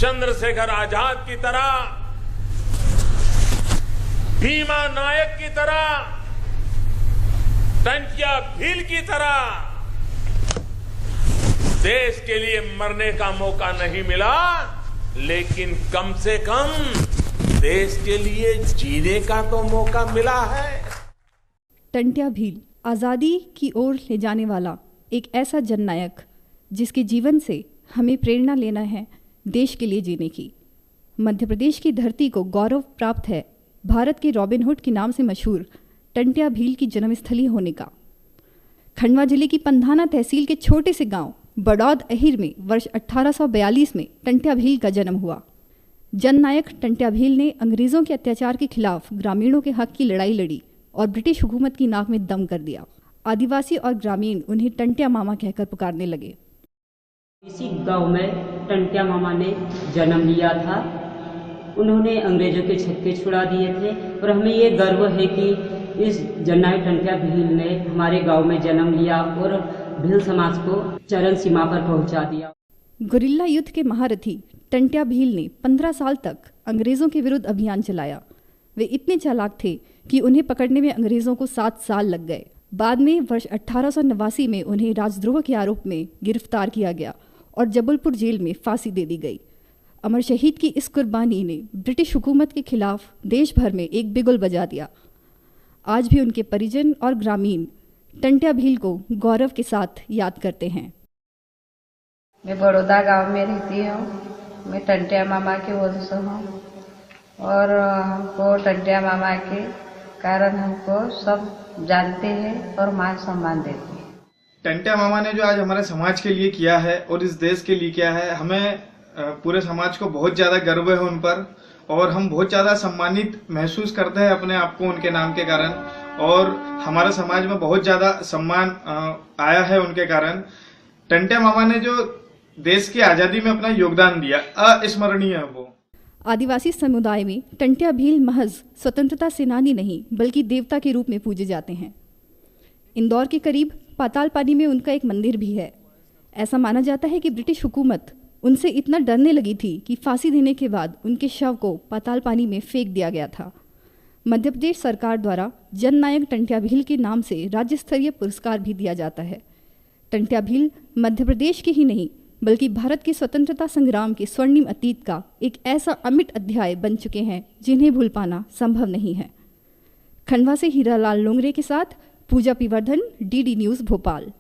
चंद्रशेखर आजाद की तरह, भीमा नायक की तरह, टंट्या भील की तरह देश के लिए मरने का मौका नहीं मिला, लेकिन कम से कम देश के लिए जीने का तो मौका मिला है। टंट्या भील आज़ादी की ओर ले जाने वाला एक ऐसा जननायक जिसके जीवन से हमें प्रेरणा लेना है देश के लिए जीने की। मध्य प्रदेश की धरती को गौरव प्राप्त है भारत के रॉबिन हुड के नाम से मशहूर टंट्या भील की जन्मस्थली होने का। खंडवा जिले की पंधाना तहसील के छोटे से गांव बड़ौद अहिर में वर्ष 1842 में टंट्या भील का जन्म हुआ। जननायक टंट्या भील ने अंग्रेज़ों के अत्याचार के खिलाफ ग्रामीणों के हक की लड़ाई लड़ी और ब्रिटिश हुकूमत की नाक में दम कर दिया। आदिवासी और ग्रामीण उन्हें टंट्या मामा कहकर पुकारने लगे। इसी गांव में टंट्या मामा ने जन्म लिया था। उन्होंने अंग्रेजों के छक्के छुड़ा दिए थे और हमें ये गर्व है कि इस जननायक टंट्या भील ने हमारे गांव में जन्म लिया और भील समाज को चरम सीमा पर पहुंचा दिया। गुरिल्ला युद्ध के महारथी टंट्या भील ने 15 साल तक अंग्रेज़ों के विरुद्ध अभियान चलाया। वे इतने चालाक थे कि उन्हें पकड़ने में अंग्रेज़ों को 7 साल लग गए। बाद में वर्ष 1889 में उन्हें राजद्रोह के आरोप में गिरफ्तार किया गया और जबलपुर जेल में फांसी दे दी गई। अमर शहीद की इस कुर्बानी ने ब्रिटिश हुकूमत के खिलाफ देश भर में एक बिगुल बजा दिया। आज भी उनके परिजन और ग्रामीण टंट्या भील को गौरव के साथ याद करते हैं। मैं बड़ौदा गांव में रहती हूँ। मैं टंट्या मामा के वंश हूँ और हमको टंट्या मामा के कारण हमको सब जानते हैं और मान सम्मान देते हैं। टंट्या मामा ने जो आज हमारे समाज के लिए किया है और इस देश के लिए किया है, हमें पूरे समाज को बहुत ज्यादा गर्व है उन पर और हम बहुत ज्यादा सम्मानित महसूस करते हैं अपने आप को उनके नाम के कारण और हमारे समाज में बहुत ज्यादा सम्मान आया है उनके कारण। टंट्या मामा ने जो देश की आजादी में अपना योगदान दिया अस्मरणीय है वो। आदिवासी समुदाय में टंट्या भील महज स्वतंत्रता सेनानी नहीं बल्कि देवता के रूप में पूजे जाते हैं। इंदौर के करीब पाताल पानी में उनका एक मंदिर भी है। ऐसा माना जाता है कि ब्रिटिश हुकूमत उनसे इतना डरने लगी थी कि फांसी देने के बाद उनके शव को पाताल पानी में फेंक दिया गया था। मध्य प्रदेश सरकार द्वारा जननायक टंट्या भील के नाम से राज्य स्तरीय पुरस्कार भी दिया जाता है। टंट्या भील मध्य प्रदेश के ही नहीं बल्कि भारत के स्वतंत्रता संग्राम के स्वर्णिम अतीत का एक ऐसा अमिट अध्याय बन चुके हैं जिन्हें भूल पाना संभव नहीं है। खंडवा से हीरालाल लोंगरे के साथ पूजा पीवर्धन, DD न्यूज़ भोपाल।